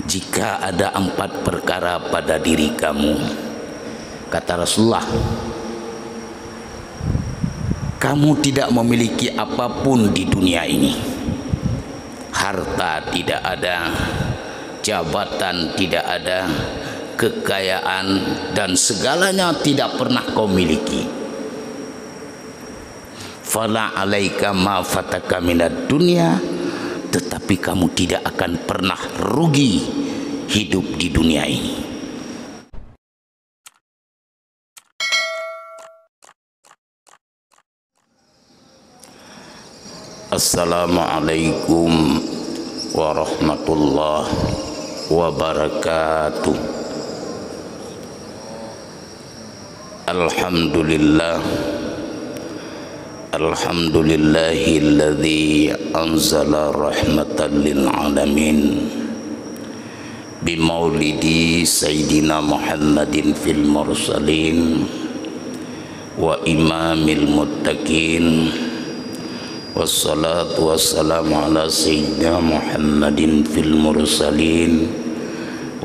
Jika ada 4 perkara pada diri kamu, kata Rasulullah, kamu tidak memiliki apapun di dunia ini. Harta tidak ada, jabatan tidak ada, kekayaan dan segalanya tidak pernah kau miliki. Fala alaika ma fataka minad dunya, tetapi kamu tidak akan pernah rugi hidup di dunia ini. Assalamualaikum warahmatullahi wabarakatuh. Alhamdulillah, alhamdulillahilladzi anzala rahmatan lil alamin bimaulidi sayyidina Muhammadin fil mursalin wa imamil muttaqin. Wassalatu wassalamu ala sayyidina Muhammadin fil mursalin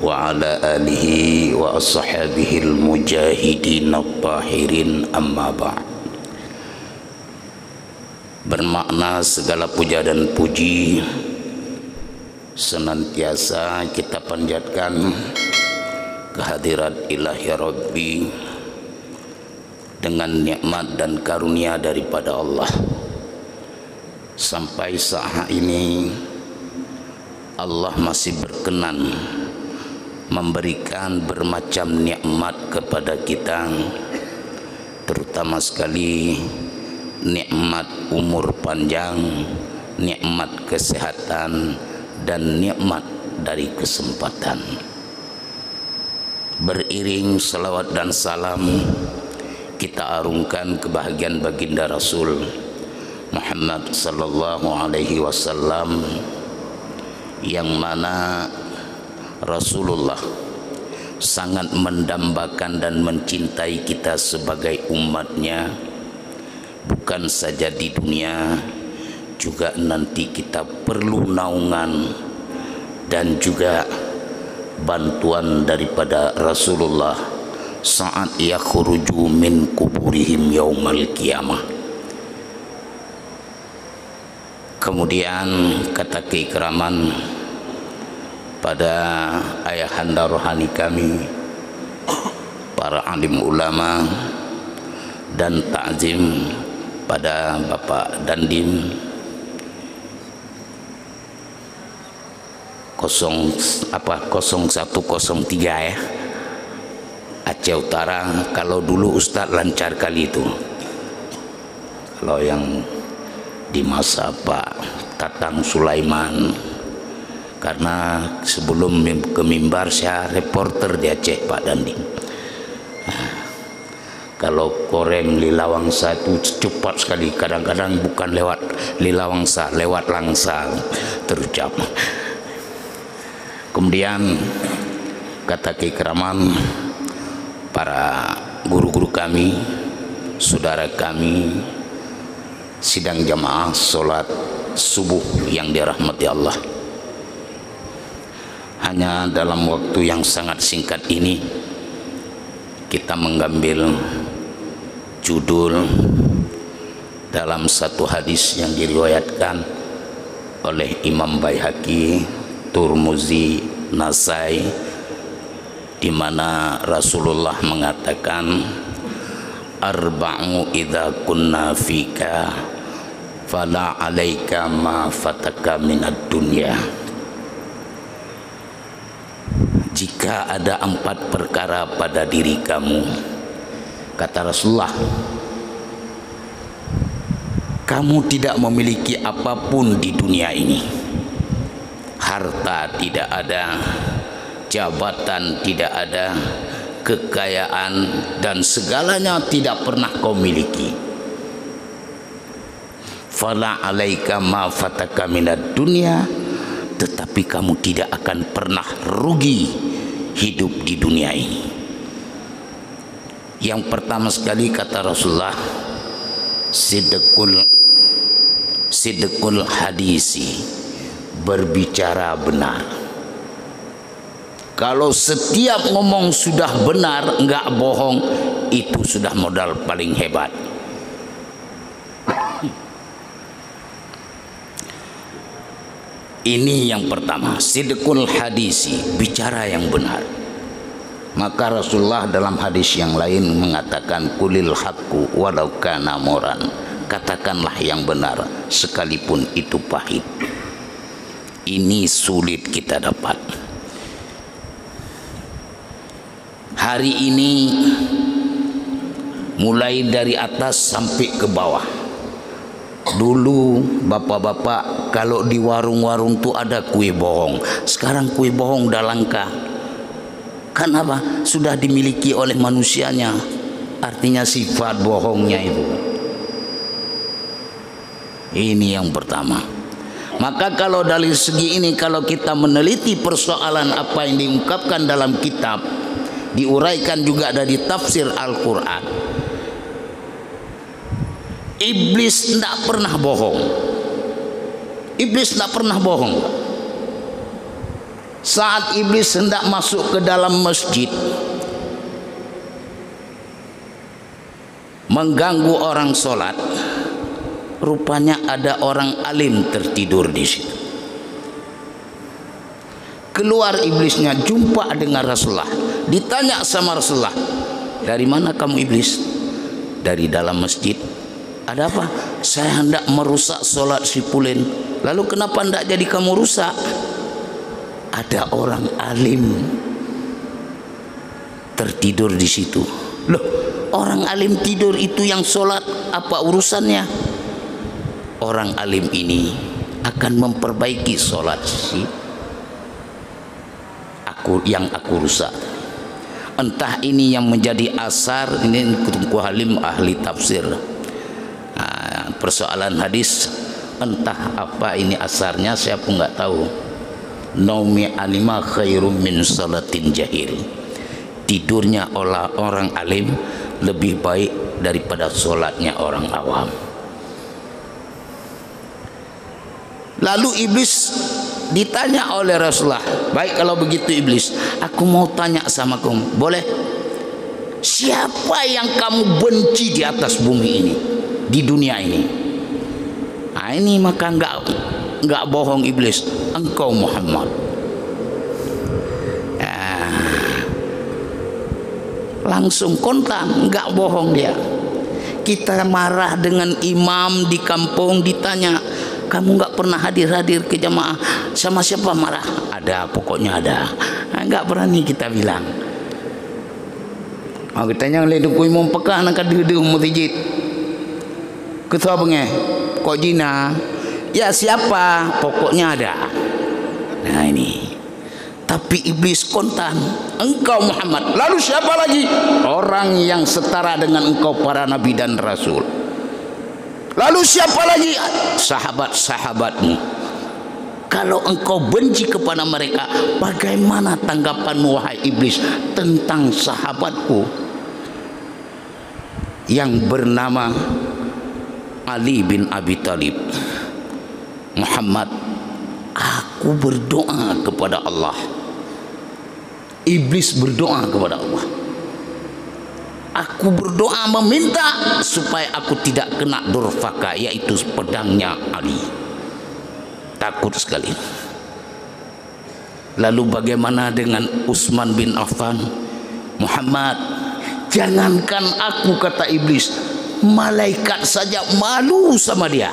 wa ala alihi wa ashabihil mujahidin at-tahirin, amma ba'd. Bermakna segala puja dan puji senantiasa kita panjatkan kehadirat ilahi Rabbi dengan nikmat dan karunia daripada Allah. Sampai saat ini Allah masih berkenan memberikan bermacam nikmat kepada kita, terutama sekali nikmat umur panjang, nikmat kesehatan, dan nikmat dari kesempatan. Beriring salawat dan salam, kita arungkan kebahagiaan baginda Rasul Muhammad sallallahu alaihi wasallam, yang mana Rasulullah sangat mendambakan dan mencintai kita sebagai umatnya, bukan saja di dunia, juga nanti kita perlu naungan dan juga bantuan daripada Rasulullah saat yakhruju min kuburihim yaumal qiyamah. Kemudian kata keikraman pada ayahanda rohani kami, para alim ulama, dan ta'zim pada Bapak Dandim 0103 ya, Aceh Utara. Kalau dulu Ustadz lancar kali itu, kalau yang di masa Pak Tatang Sulaiman, karena sebelum ke mimbar saya reporter di Aceh Pak Dandim. Kalau koreng Lilawangsa itu cepat sekali, kadang-kadang bukan lewat Lilawangsa, lewat Langsa terucap. Kemudian kata keikraman para guru-guru kami, saudara kami, sidang jamaah sholat subuh yang dirahmati Allah. Hanya dalam waktu yang sangat singkat ini kita mengambil judul dalam satu hadis yang diriwayatkan oleh Imam Baihaqi, Turmuzi, Nasai, di mana Rasulullah mengatakan, arba'u idza kunna fika fala alaika ma fataka minad dunya. Jika ada 4 perkara pada diri kamu, kata Rasulullah, kamu tidak memiliki apapun di dunia ini. Harta tidak ada, jabatan tidak ada, kekayaan dan segalanya tidak pernah kau miliki. Fala alaika ma fataka minad dunya, tetapi kamu tidak akan pernah rugi hidup di dunia ini. Yang pertama sekali kata Rasulullah, sidqul hadisi, berbicara benar. Kalau setiap ngomong sudah benar, enggak bohong, itu sudah modal paling hebat. Ini yang pertama, sidqul hadisi, bicara yang benar. Maka Rasulullah dalam hadis yang lain mengatakan kulil haqqu walau kana muran, katakanlah yang benar sekalipun itu pahit. Ini sulit kita dapat. Hari ini mulai dari atas sampai ke bawah. Dulu bapak-bapak kalau di warung-warung tuh ada kue bohong. Sekarang kue bohong udah langka. Kenapa? Sudah dimiliki oleh manusianya. Artinya sifat bohongnya itu. Ini yang pertama. Maka kalau dari segi ini, kalau kita meneliti persoalan apa yang diungkapkan dalam kitab, diuraikan juga dari tafsir Al-Quran, iblis tidak pernah bohong. Iblis tidak pernah bohong. Saat iblis hendak masuk ke dalam masjid mengganggu orang sholat, rupanya ada orang alim tertidur di situ. Keluar iblisnya, jumpa dengan Rasulullah. Ditanya sama Rasulullah, dari mana kamu iblis? Dari dalam masjid. Ada apa? Saya hendak merusak sholat si Pulen. Lalu kenapa hendak jadi kamu rusak? Ada orang alim tertidur di situ. Loh, orang alim tidur itu yang sholat apa urusannya? Orang alim ini akan memperbaiki sholat si aku rusak. Entah ini yang menjadi asar, ini Tungku Halim ahli tafsir. Persoalan hadis, entah apa ini asarnya, saya pun nggak tahu. Naumi alima khairum min salatin jahil. Tidurnya orang alim lebih baik daripada sholatnya orang awam. Lalu iblis ditanya oleh Rasulullah, baik kalau begitu iblis, aku mau tanya sama kamu, boleh? Siapa yang kamu benci di atas bumi ini, di dunia ini? Nah, ini maka enggak bohong iblis, engkau Muhammad. Langsung kontan, enggak bohong dia. Kita marah dengan imam di kampung, ditanya, kamu enggak pernah hadir ke jamaah, sama siapa marah? Ada, pokoknya ada. Enggak berani kita bilang. Kita tanya oleh dukui mau pekah nak di masjid. Ketua bengeh, kok jina? Ya siapa? Pokoknya ada. Nah ini. Tapi iblis kontan, engkau Muhammad. Lalu siapa lagi? Orang yang setara dengan engkau para nabi dan rasul. Lalu siapa lagi? Sahabat-sahabatmu. Kalau engkau benci kepada mereka, bagaimana tanggapanmu wahai iblis tentang sahabatku yang bernama Ali bin Abi Thalib? Muhammad, aku berdoa kepada Allah. Iblis berdoa kepada Allah. Aku berdoa meminta supaya aku tidak kena durfaka, yaitu pedangnya Ali. Takut sekali. Lalu bagaimana dengan Utsman bin Affan? Muhammad, jangankan aku, kata iblis, malaikat saja malu sama dia.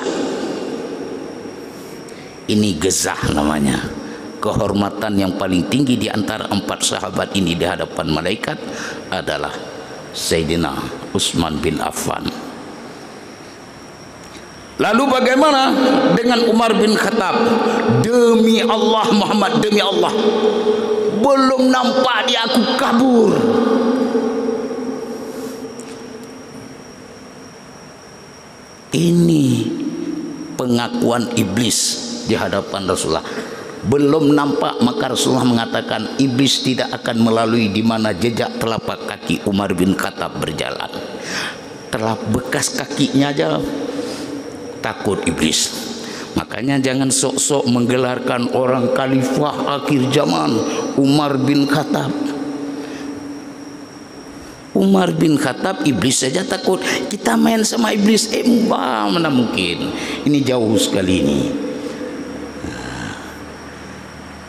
Ini gezah namanya. Kehormatan yang paling tinggi di antara 4 sahabat ini di hadapan malaikat adalah Sayyidina Utsman bin Affan. Lalu bagaimana dengan Umar bin Khattab? Demi Allah Muhammad, demi Allah, belum nampak dia aku kabur. Ini pengakuan iblis di hadapan Rasulullah. Belum nampak, maka Rasulullah mengatakan iblis tidak akan melalui di mana jejak telapak kaki Umar bin Khattab berjalan. Bekas kakinya aja takut iblis. Makanya jangan sok-sok menggelarkan orang khalifah akhir zaman Umar bin Khattab. Umar bin Khattab, iblis saja takut. Kita main sama iblis, mana mungkin. Ini jauh sekali ini.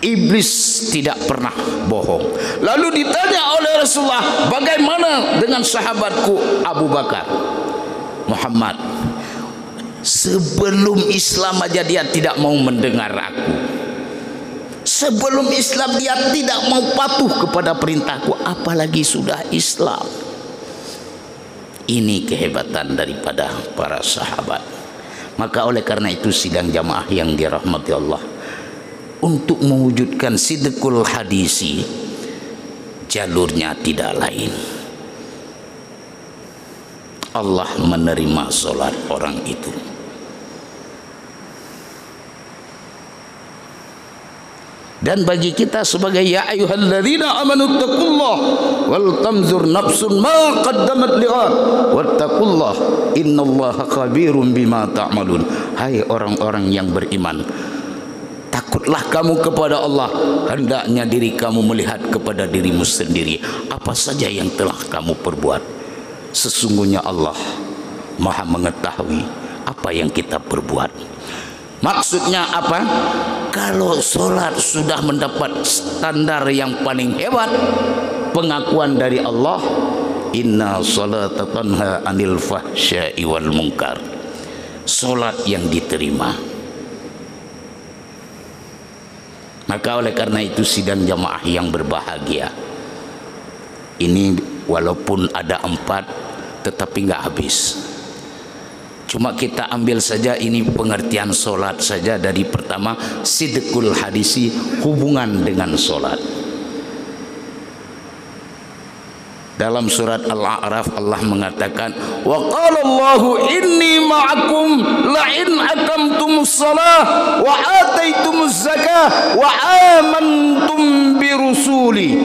Iblis tidak pernah bohong. Lalu ditanya oleh Rasulullah, bagaimana dengan sahabatku Abu Bakar, Muhammad? Sebelum Islam aja dia tidak mau mendengar aku. Sebelum Islam dia tidak mau patuh kepada perintahku, apalagi sudah Islam. Ini kehebatan daripada para sahabat. Maka oleh karena itu sidang jamaah yang dirahmati Allah, untuk mewujudkan sidqul hadisi, jalurnya tidak lain. Allah menerima solat orang itu. Dan bagi kita sebagai ya ayyuhalladzina amanu taqullah wal tanzur nafsun ma qaddamat lighad wattaqullah innallaha khabirum bima ta'malun. Hai orang-orang yang beriman, takutlah kamu kepada Allah, hendaknya diri kamu melihat kepada dirimu sendiri apa saja yang telah kamu perbuat. Sesungguhnya Allah Maha mengetahui apa yang kita perbuat. Maksudnya apa? Kalau sholat sudah mendapat standar yang paling hebat, pengakuan dari Allah, inna sholata tanha anil fahsya'i wal munkar, sholat yang diterima. Maka oleh karena itu sidang jamaah yang berbahagia ini, walaupun ada 4 tetapi nggak habis. Cuma kita ambil saja ini pengertian solat saja. Dari pertama sidqul hadisi, hubungan dengan solat. Dalam surat Al-A'raf Allah mengatakan, wa qala Allahu inni ma'akum la in aqamtumus shalah wa ataitumuz zakah wa amantum bi rusuli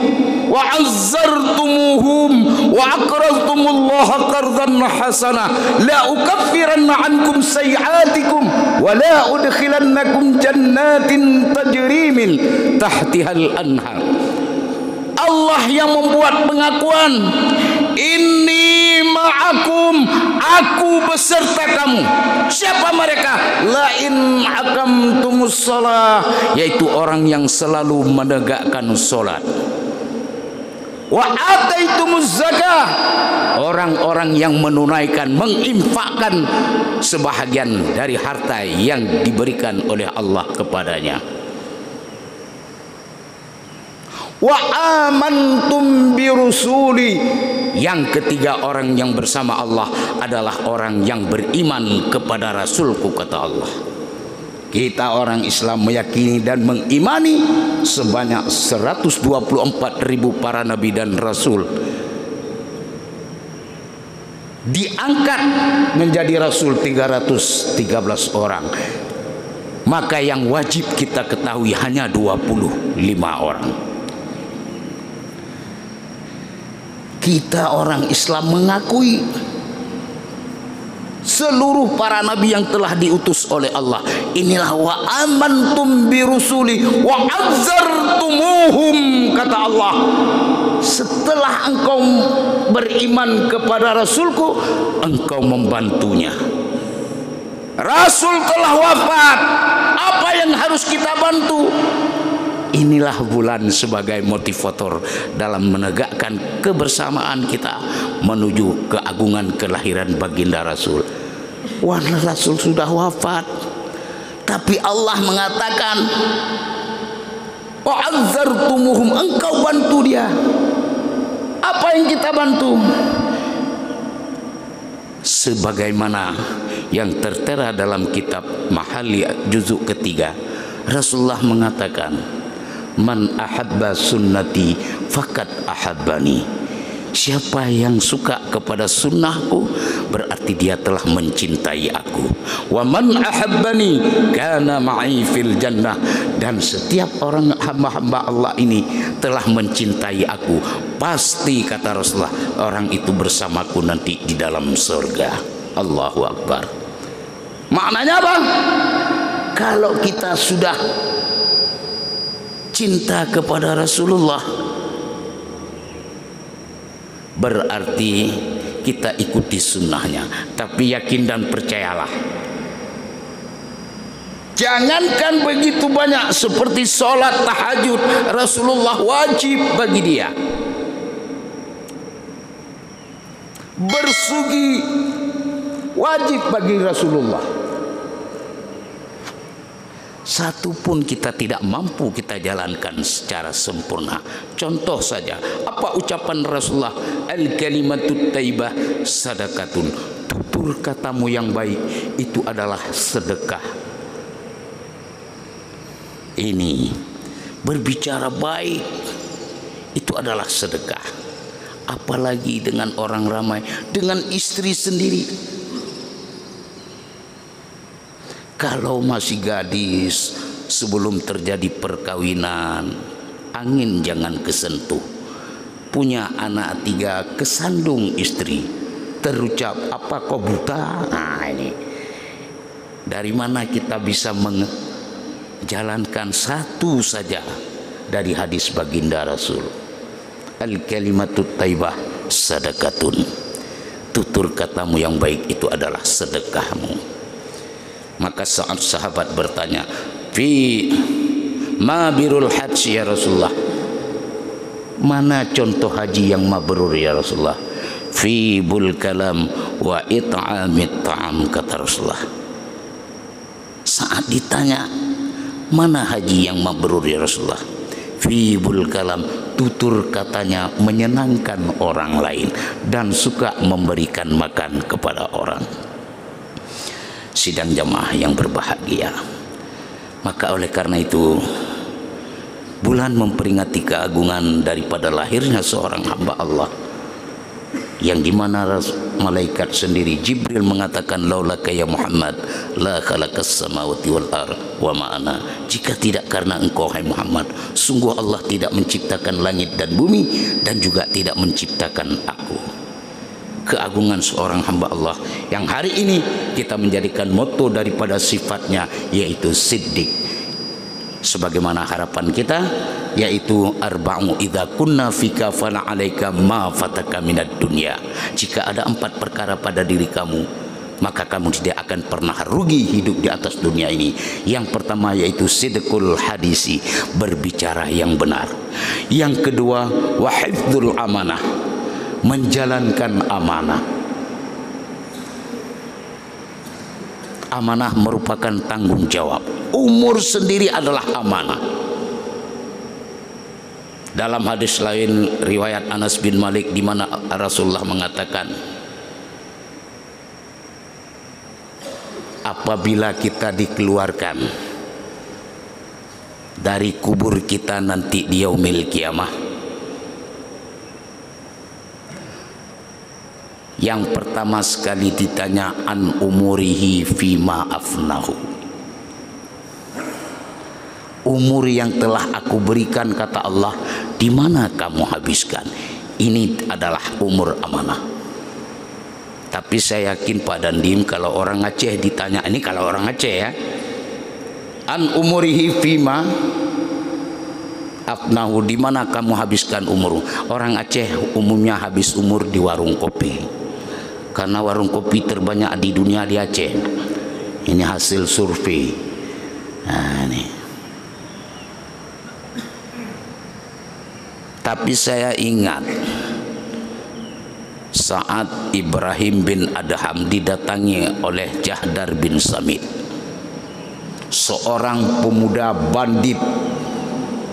wa azzartumuhum wa aqradtumullaha qardan hasana la ukaffiranna ankum sayi'atikum wa la udkhilannakum jannatin tajri min tahtihal anhar. Allah yang membuat pengakuan, inni ma'akum, aku beserta kamu. Siapa mereka? La in aqamtumus shalah, yaitu orang yang selalu menegakkan salat. Wa ataitumuz zakah, orang-orang yang menunaikan, menginfakkan sebahagian dari harta yang diberikan oleh Allah kepadanya. Wa amantum bi rusuli, yang ketiga orang yang bersama Allah adalah orang yang beriman kepada Rasulku, kata Allah. Kita orang Islam meyakini dan mengimani sebanyak 124.000 para nabi dan rasul diangkat menjadi rasul 313 orang. Maka yang wajib kita ketahui hanya 25 orang. Kita orang Islam mengakui seluruh para nabi yang telah diutus oleh Allah. Inilah wa amantum bi rusuli wa azzartumuhum, kata Allah. Setelah engkau beriman kepada Rasulku, engkau membantunya. Rasul telah wafat, apa yang harus kita bantu? Inilah bulan sebagai motivator dalam menegakkan kebersamaan kita menuju keagungan kelahiran baginda Rasul. Wah, Rasul sudah wafat, tapi Allah mengatakan wa'azzartumuhum, engkau bantu dia. Apa yang kita bantu? Sebagaimana yang tertera dalam kitab Mahali juzuk ketiga, Rasulullah mengatakan, man ahabba sunnati faqad ahabbani. Siapa yang suka kepada sunnahku berarti dia telah mencintai aku. Wa man ahabbani kana ma'i fil jannah. Dan setiap orang hamba-hamba Allah ini telah mencintai aku, pasti, kata Rasulullah, orang itu bersamaku nanti di dalam surga. Allahu Akbar. Maknanya apa? kalau kita sudah cinta kepada Rasulullah, berarti kita ikuti sunnahnya. Tapi yakin dan percayalah, jangankan begitu banyak seperti sholat tahajud, Rasulullah wajib bagi dia. Bersugi wajib bagi Rasulullah. Satu pun kita tidak mampu kita jalankan secara sempurna. Contoh saja, apa ucapan Rasulullah? Al-kalimatut thayyibah sadaqatun. Tutur katamu yang baik itu adalah sedekah. Ini berbicara baik itu adalah sedekah. Apalagi dengan orang ramai, dengan istri sendiri. Kalau masih gadis, sebelum terjadi perkawinan, angin jangan kesentuh. Punya anak 3, kesandung istri, terucap, apa kau buta? Nah ini, dari mana kita bisa menjalankan satu saja dari hadis baginda Rasul? Al-kalimatut thayyibah sadaqatun. Tutur katamu yang baik itu adalah sedekahmu. Maka saat sahabat bertanya, fi ma birul hajj ya Rasulullah, mana contoh haji yang mabrur ya Rasulullah? Fi bul kalam wa it'amit ta'am, kata Rasulullah. Saat ditanya mana haji yang mabrur ya Rasulullah? Fi bul kalam, tutur katanya menyenangkan orang lain dan suka memberikan makan kepada orang. Sidang jamaah yang berbahagia, maka oleh karena itu bulan memperingati keagungan daripada lahirnya seorang hamba Allah, yang dimana malaikat sendiri Jibril mengatakan, laulaka ya Muhammad la khalaqas samawati wal ard wa ma'ana. Jika tidak karena engkau hai Muhammad, sungguh Allah tidak menciptakan langit dan bumi dan juga tidak menciptakan aku. Keagungan seorang hamba Allah yang hari ini kita menjadikan moto daripada sifatnya, yaitu siddiq. Sebagaimana harapan kita, yaitu arba'u idza kunna fika fala alaika ma fataka minad dunya. Jika ada 4 perkara pada diri kamu, maka kamu tidak akan pernah rugi hidup di atas dunia ini. Yang pertama yaitu sidqul hadisi, berbicara yang benar. Yang kedua wa hifdzul amanah, menjalankan amanah. Amanah merupakan tanggung jawab. Umur sendiri adalah amanah. Dalam hadis lain riwayat Anas bin Malik, di mana Rasulullah mengatakan, apabila kita dikeluarkan dari kubur kita nanti di yaumil kiamah, yang pertama sekali ditanya an umurihi fima afnahu, umur yang telah aku berikan, kata Allah, di mana kamu habiskan? Ini adalah umur amanah. Tapi saya yakin Pak Dandim, kalau orang Aceh ditanya, ini kalau orang Aceh ya, an umurihi fima afnahu, di mana kamu habiskan umur? Orang Aceh umumnya habis umur di warung kopi, karena warung kopi terbanyak di dunia di Aceh. Ini hasil survei. Nah, ini. Tapi saya ingat saat Ibrahim bin Adham didatangi oleh Jahdar bin Samit, seorang pemuda bandit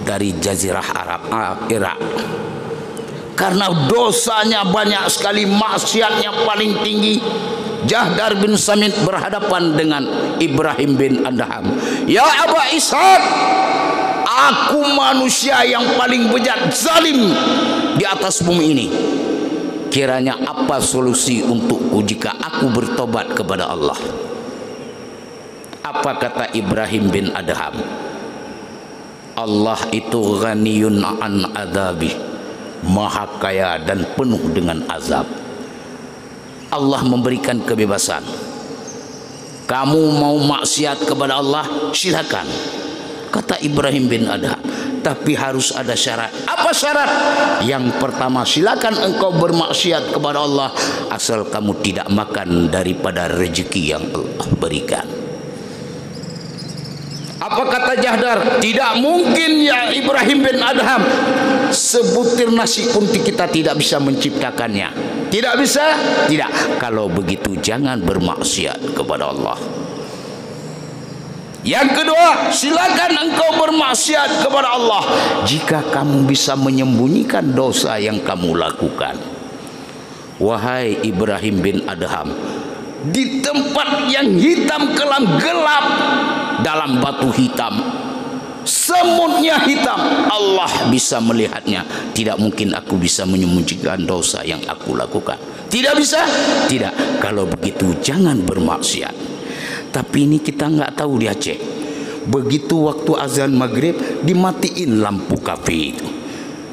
dari Jazirah Arab, Irak. Karena dosanya banyak sekali, maksiatnya paling tinggi, Jahdar bin Samit berhadapan dengan Ibrahim bin Adham. Ya Aba Ishaq, aku manusia yang paling bejat, zalim di atas bumi ini. Kiranya apa solusi untukku jika aku bertobat kepada Allah? Apa kata Ibrahim bin Adham? Allah itu ghaniyun an adzabi, maha kaya dan penuh dengan azab. Allah memberikan kebebasan. Kamu mau maksiat kepada Allah, silakan, kata Ibrahim bin Adham, tapi harus ada syarat. Apa syarat? Yang pertama, silakan engkau bermaksiat kepada Allah asal kamu tidak makan daripada rezeki yang Allah berikan. Apa kata Jahdar? Tidak mungkin ya Ibrahim bin Adham, sebutir nasi pun kita tidak bisa menciptakannya. Tidak bisa? Tidak. Kalau begitu jangan bermaksiat kepada Allah. Yang kedua, silakan engkau bermaksiat kepada Allah jika kamu bisa menyembunyikan dosa yang kamu lakukan. Wahai Ibrahim bin Adham, di tempat yang hitam kelam gelap, dalam batu hitam, semutnya hitam, Allah bisa melihatnya. Tidak mungkin aku bisa menyembunyikan dosa yang aku lakukan. Tidak bisa? Tidak. Kalau begitu jangan bermaksiat. Tapi ini kita nggak tahu di Aceh. Begitu waktu azan maghrib dimatiin lampu kafe itu,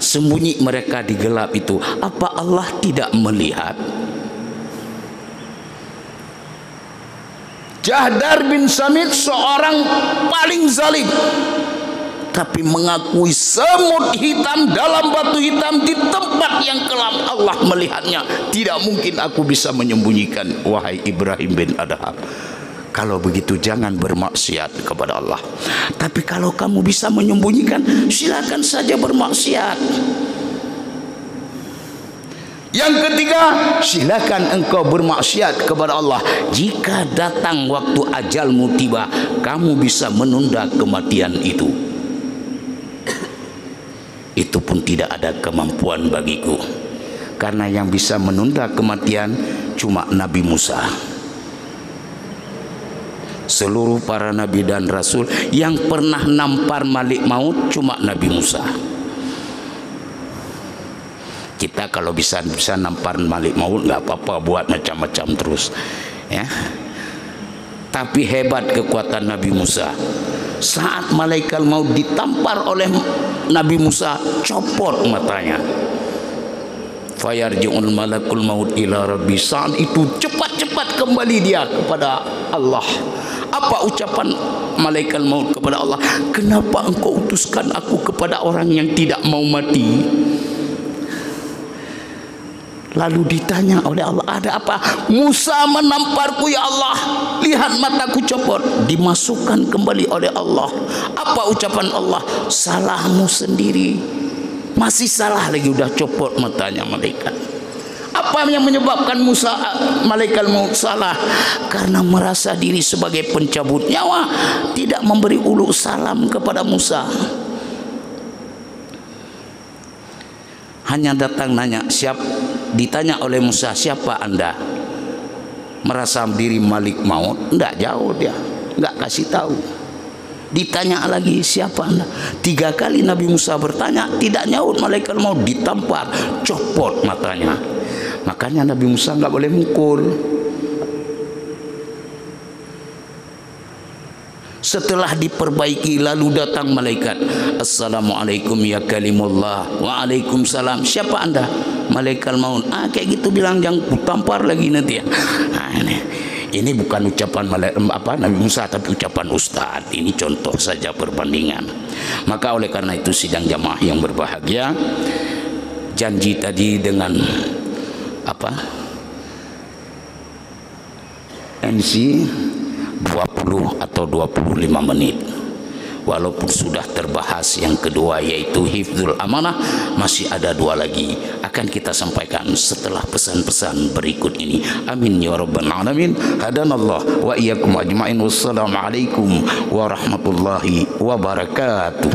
sembunyi mereka di gelap itu. Apa Allah tidak melihat? Jahdar bin Samit seorang paling zalim, tapi mengakui semut hitam dalam batu hitam di tempat yang kelam Allah melihatnya. Tidak mungkin aku bisa menyembunyikan, wahai Ibrahim bin Adham. Kalau begitu jangan bermaksiat kepada Allah. Tapi kalau kamu bisa menyembunyikan, silakan saja bermaksiat. Yang ketiga, silakan engkau bermaksiat kepada Allah jika datang waktu ajalmu tiba, kamu bisa menunda kematian itu. Itu pun tidak ada kemampuan bagiku, karena yang bisa menunda kematian cuma Nabi Musa. Seluruh para nabi dan rasul yang pernah nampar malik maut cuma Nabi Musa. Kita kalau bisa nampar malik maut nggak apa-apa, buat macam-macam terus, ya. Tapi hebat kekuatan Nabi Musa. Saat malaikat maut ditampar oleh Nabi Musa, copot matanya. Fayarji'ul malakul maut ila rabbi. Saat itu cepat-cepat kembali dia kepada Allah. Apa ucapan malaikat maut kepada Allah? Kenapa engkau utuskan aku kepada orang yang tidak mau mati? Lalu ditanya oleh Allah, ada apa? Musa menamparku ya Allah, lihat mataku copot. Dimasukkan kembali oleh Allah. Apa ucapan Allah? Salahmu sendiri. Masih salah lagi, udah copot matanya malaikat. Apa yang menyebabkan Musa malaikat maut salah? Karena merasa diri sebagai pencabut nyawa, tidak memberi ulu salam kepada Musa. Hanya datang nanya, ditanya oleh Musa, siapa anda? Merasa diri malik maut? Enggak, jauh dia, enggak kasih tahu. Ditanya lagi, siapa anda? 3 kali Nabi Musa bertanya, tidak nyaut malaikat maut, ditampar, copot matanya. Makanya Nabi Musa enggak boleh mukul. Setelah diperbaiki, lalu datang malaikat. Assalamualaikum ya kalimullah. Waalaikumsalam. Siapa anda? Malaikat maut. Kayak gitu bilang, jangan tampar lagi nanti ya. Ini bukan ucapan Nabi Musa, tapi ucapan Ustaz. Ini contoh saja perbandingan. Maka oleh karena itu sidang jamaah yang berbahagia, janji tadi dengan MC 20 atau 25 menit. Walaupun sudah terbahas yang kedua, yaitu hifdzul amanah, masih ada 2 lagi akan kita sampaikan setelah pesan-pesan berikut ini. Amin ya rabbal alamin. Hadanallah wa iyyakum ajmain. Wassalamualaikum warahmatullahi wabarakatuh.